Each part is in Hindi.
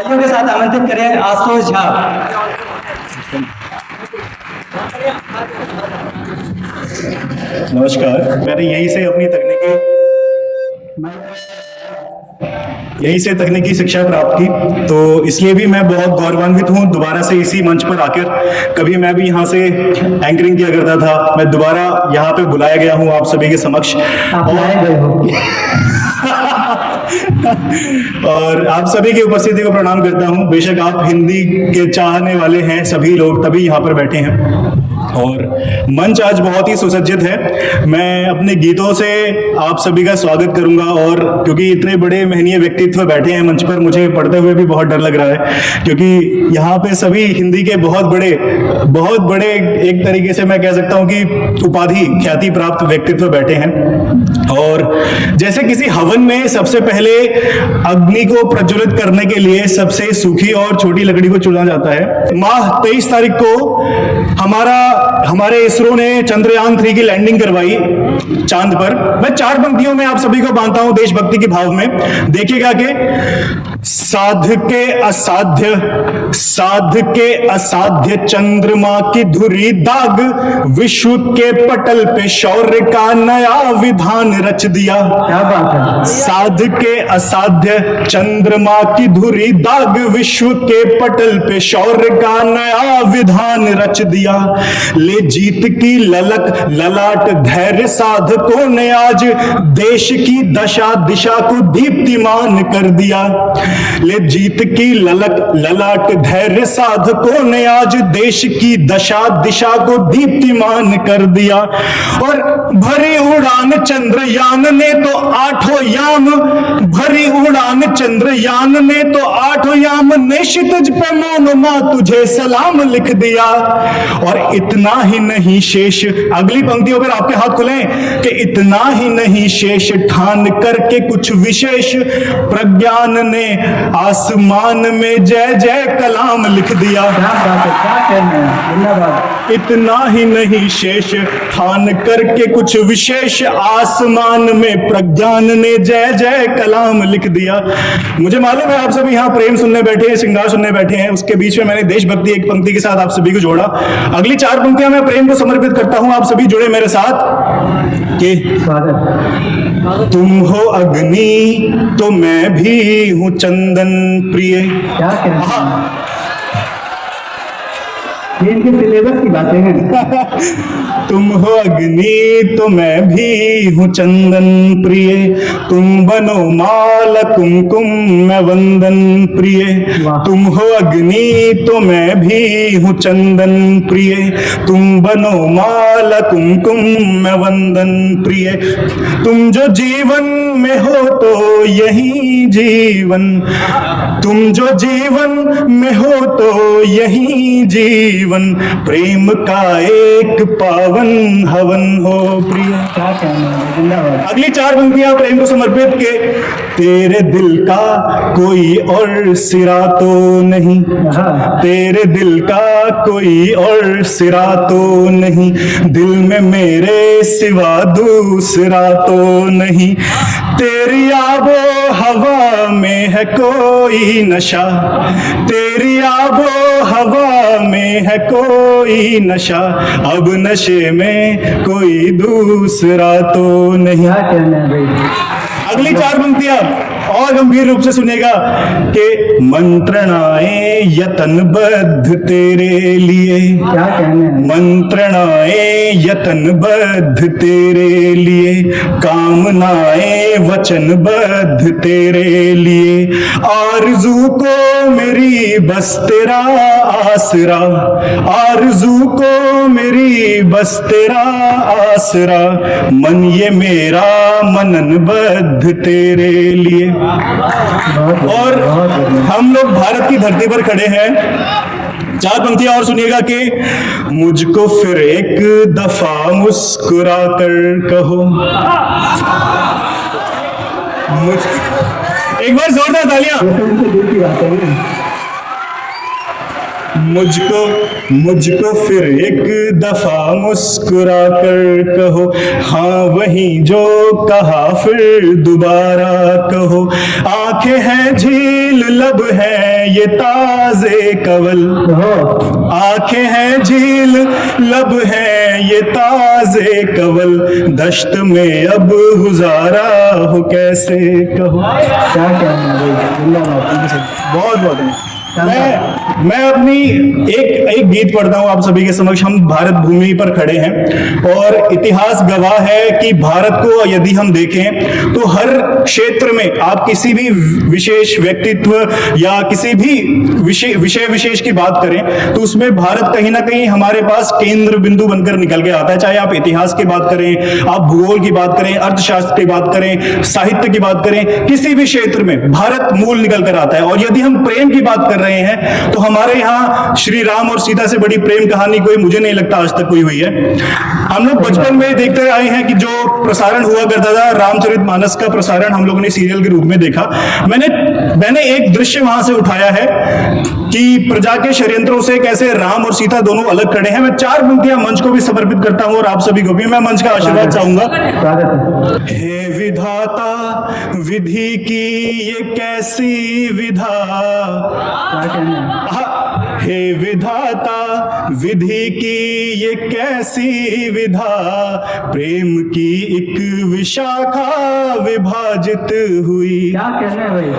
भाइयों के साथ आमंत्रित करें आशुतोष झा। नमस्कार। मैंने यहीं से तकनीकी शिक्षा प्राप्त की, तो इसलिए भी मैं बहुत गौरवान्वित हूँ दोबारा से इसी मंच पर आकर। कभी मैं भी यहाँ से एंकरिंग किया करता था, मैं दोबारा यहाँ पे बुलाया गया हूँ आप सभी के समक्ष। और आप सभी की उपस्थिति को प्रणाम करता हूँ। बेशक आप हिंदी के चाहने वाले हैं सभी लोग, तभी यहाँ पर बैठे हैं। और मंच आज बहुत ही सुसज्जित है। मैं अपने गीतों से आप सभी का स्वागत करूंगा, और क्योंकि इतने बड़े महनीय व्यक्तित्व बैठे हैं मंच पर, मुझे पढ़ते हुए भी बहुत डर लग रहा है, क्योंकि यहाँ पे सभी हिंदी के बहुत बड़े एक तरीके से मैं कह सकता हूँ कि उपाधि ख्याति प्राप्त व्यक्तित्व बैठे हैं। और जैसे किसी हवन में सबसे पहले अग्नि को प्रज्वलित करने के लिए सबसे सूखी और छोटी लकड़ी को चुना जाता है। माह 23 तारीख को हमारे इसरो ने चंद्रयान 3 की लैंडिंग करवाई चांद पर। मैं 4 पंक्तियों में आप सभी को बांधता हूं देशभक्ति के भाव में। देखिएगा कि साध के असाध्य चंद्रमा की धुरी दाग, विश्व के पटल पे शौर्य का नया विधान रच दिया। क्या बात है। साध के असाध्य चंद्रमा की धुरी दाग, विश्व के पटल पे शौर्य का नया विधान रच दिया। ले जीत की ललक ललाट धैर्य साधकों ने आज देश की दशा दिशा को दीप्तिमान कर दिया। ले जीत की ललक ललाट धैर्य साधकों ने आज देश की दशा दिशा को दीप्तिमान कर दिया। और भरी उड़ान चंद्रयान ने तो 8 याम, भरी उड़ान चंद्रयान ने तो 8 याम ने क्षितिज पे मौन मां तुझे सलाम लिख दिया। और इतना ही नहीं शेष, अगली पंक्तियों पर आपके हाथ खुले, कि इतना ही नहीं शेष ठान करके कुछ विशेष प्रज्ञान ने आसमान में जय जय कलाम लिख दिया। क्या बात है, क्या कहना है, धन्यवाद। इतना ही नहीं शेष ठान करके कुछ विशेष आसमान में प्रज्ञान ने जय जय कलाम लिख दिया। मुझे मालूम है आप सभी यहाँ प्रेम सुनने बैठे हैं, श्रृंगार सुनने बैठे हैं, उसके बीच में मैंने देशभक्ति एक पंक्ति के साथ आप सभी को जोड़ा। अगली 4 पंक्तियां मैं प्रेम को समर्पित करता हूं, आप सभी जुड़े मेरे साथ। कि तुम हो अग्नि तो मैं भी हूं चंदन प्रिय। क्या कहना है, ये इनके सिलेबस की बातें हैं। तुम हो अग्नि तो मैं भी हूँ चंदन प्रिय, तुम बनो माला कुमकुम मैं वंदन प्रिय। तुम हो अग्नि तो मैं भी हूँ चंदन प्रिय, तुम बनो माला कुमकुम मैं वंदन प्रिय। तुम जो जीवन में हो तो यही जीवन, तुम जो जीवन में हो तो यही जीवन, प्रेम का एक पावन हवन हो प्रिय। क्या कहना है, धन्यवाद। अगली 4 पंक्तियां प्रेम को समर्पित के, तेरे दिल का कोई और सिरा तो नहीं, तेरे दिल का कोई और सिरा तो नहीं, दिल में मेरे सिवा दूसरा तो नहीं। तेरी आबो हवा में है कोई नशा, तेरी आबो हवा में है कोई नशा, अब नशे में कोई दूसरा तो नहीं। क्या कहना है भाई। अगली 4 पंक्तियां और गंभीर रूप से सुनेगा कि मंत्रणाएं यतनबद्ध तेरे लिए। क्या कहना है। मंत्रणाएं यतनबद्ध तेरे लिए, कामनाएं वचनबद्ध तेरे लिए। आरज़ू को मेरी बस तेरा आसरा, आरज़ू को मेरी बस तेरा आसरा, मन ये मेरा मननबद्ध तेरे लिए। और हम लोग भारत की धरती पर खड़े हैं। 4 पंक्तियां और सुनिएगा कि मुझको फिर एक दफा मुस्कुरा कर कहो, एक बार जोरदार तालियां। मुझको फिर एक दफा मुस्कुरा कर कहो, हाँ वही जो कहा फिर दोबारा कहो। आंखें हैं झील, लब है ये ताजे कवल, आंखें हैं झील, लब है ये ताजे कवल, दश्त में अब गुजारा हो कैसे कहो। क्या कहना है भाई, बहुत बहुत मैं अपनी एक गीत पढ़ता हूं आप सभी के समक्ष। हम भारत भूमि पर खड़े हैं और इतिहास गवाह है कि भारत को यदि हम देखें तो हर क्षेत्र में आप किसी भी विशेष व्यक्तित्व या किसी भी विषय विशेष की बात करें तो उसमें भारत कहीं ना कहीं हमारे पास केंद्र बिंदु बनकर निकल के आता है। चाहे आप इतिहास की बात करें, आप भूगोल की बात करें, अर्थशास्त्र की बात करें, साहित्य की बात करें, किसी भी क्षेत्र में भारत मूल निकल कर आता है। और यदि हम प्रेम की बात कर रहे हैं तो हमारे यहां श्री राम और सीता से बड़ी प्रेम कहानी कोई मुझे नहीं लगता आज तक कोई हुई है। हम लोग बचपन में देखते आए हैं कि जो प्रसारण हुआ करता था रामचरितमानस का प्रसारण हम लोगों ने सीरियल के रूप में देखा। मैंने एक दृश्य वहां से उठाया है कि प्रजा के षड्यंत्रों से कैसे राम और सीता दोनों अलग खड़े हैं। मैं 4 पंक्तियां मंच को भी समर्पित करता हूं और आप सभी को भी मैं मंच का आशीर्वाद चाहूंगा। हे विधाता विधि की ये कैसी विधा, हे विधाता विधि की ये कैसी विधा, प्रेम की एक विशाखा विभाजित हुई। क्या कहना है भाई,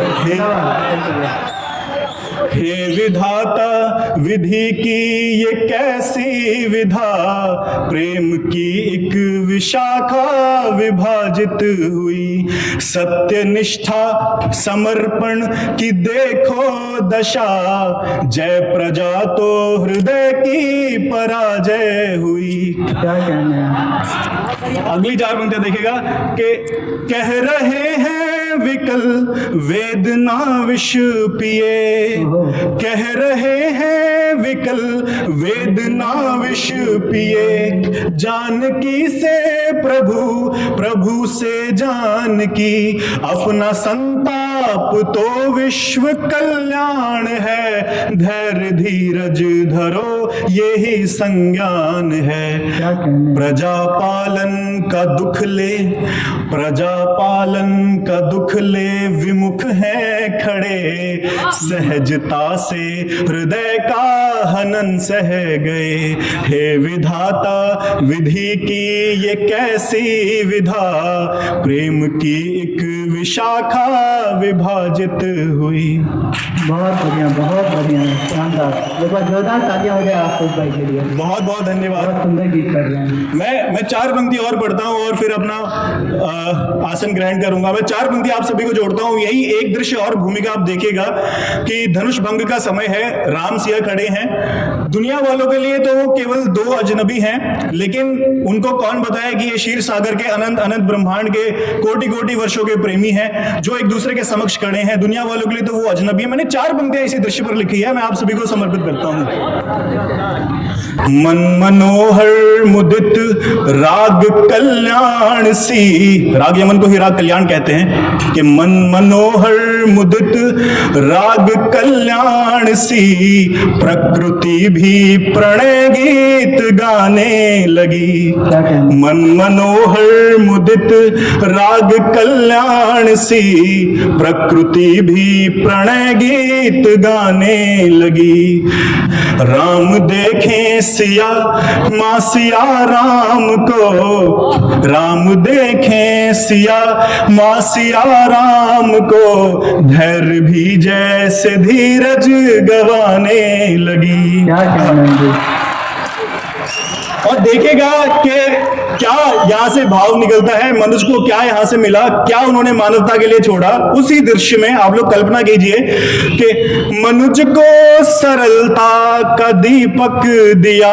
हे विधाता विधि की ये कैसी विधा, प्रेम की एक विशाखा विभाजित हुई। सत्य निष्ठा समर्पण की देखो दशा, जय प्रजा तो हृदय की पराजय हुई। क्या कहना है। अगली 4 पंक्तियां देखिएगा कि कह रहे हैं विकल वेदना विष पिए, कह रहे हैं विकल वेदना विष पिए, जानकी से प्रभु से जानकी, अपना संताप तो विश्व कल्याण है, धैर्य धीरज धरो यही संज्ञान है। प्रजा पालन का दुख ले, प्रजा पालन का दुख ले, विमुख है खड़े, सहजता से हृदय का हनन सह गए। हे विधाता विधि की ये कैसी विधा, प्रेम की एक विशाखा विभाजित हुई। बहुत बढ़िया, शानदार। एक बार जोरदार तालियां हो जाए आपको भाई के लिए। बहुत बहुत धन्यवाद। बहुत सुंदर गीत कर रहे हैं। मैं 4 पंक्ति और पढ़ता हूं और फिर अपना आसन ग्रहण करूंगा। मैं 4 पंक्ति आप सभी को जोड़ता हूं। यही एक दृश्य और भूमिका आप देखिएगा कि धनुष भंग का समय है, राम सिया खड़े हैं। दुनिया वालों के लिए तो वो केवल 2 अजनबी हैं, लेकिन उनको कौन बताया कि ये क्षीर सागर के अनंत अनंत ब्रह्मांड के कोटि कोटि वर्षों के प्रेमी हैं जो एक दूसरे के समक्ष खड़े हैं। दुनिया वालों के लिए तो वो अजनबी है। मैंने 4 पंक्तियां इसी दृश्य पर लिखी है, मैं आप सभी को समर्पित करता हूं। मन मनोहर मुदित राग कल्याण सी, राग यमन को ही राग कल्याण कहते हैं कि मन मनोहर मुदित राग कल्याण सी, प्रकृति भी प्रणय गीत गाने लगी। मन मनोहर मुदित राग कल्याण सी, प्रकृति भी प्रणय गीत गाने लगी। राम देखें सिया माँ सिया राम को, राम देखें सिया माँ सिया राम को, धैर्य भी जैसे धीरज गवाने लगी। क्या कहना है। और देखेगा कि क्या यहां से भाव निकलता है, मनुष्य को क्या यहां से मिला, क्या उन्होंने मानवता के लिए छोड़ा। उसी दृश्य में आप लोग कल्पना कीजिए कि मनुष्य को सरलता का दीपक दिया,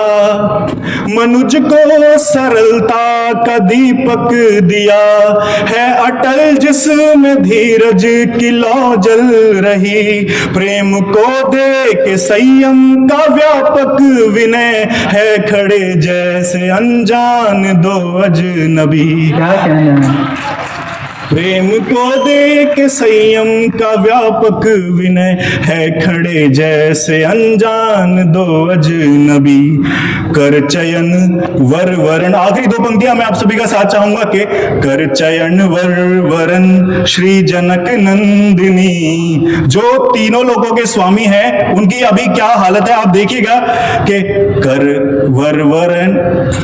मनुष्य को सरलता का दीपक दिया, है अटल जिसमें धीरज की लौ जल रही, प्रेम को दे के संयम का व्यापक विनय, है खड़े जैसे अनजान दो अजनबी। क्या कहना है। प्रेम को देख संयम का व्यापक विनय है, खड़े जैसे अनजान दो अजनबी, कर चयन वर वरण। आखिरी दो पंक्तियां मैं आप सभी का साथ चाहूंगा कि कर चयन वर वरण श्री जनक नंदिनी। जो तीनों लोगों के स्वामी हैं उनकी अभी क्या हालत है आप देखिएगा कि कर वर वरण,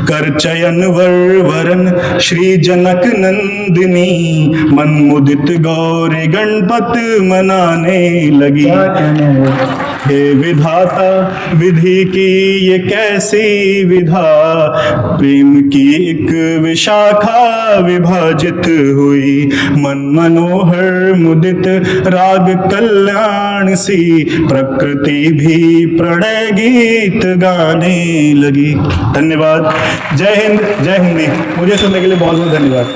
कर चयन वर वरण श्री जनक नंदिनी, मन मुदित गौरी गणपत मनाने लगी। क्या कहने हैं। हे विधाता विधि की ये कैसी विधा, प्रेम की एक विशाखा विभाजित हुई, मन मनोहर मुदित राग कल्याण सी, प्रकृति भी प्रणय गीत गाने लगी। धन्यवाद। जय हिंद, जय हिंदी। मुझे सुनने के लिए बहुत बहुत धन्यवाद।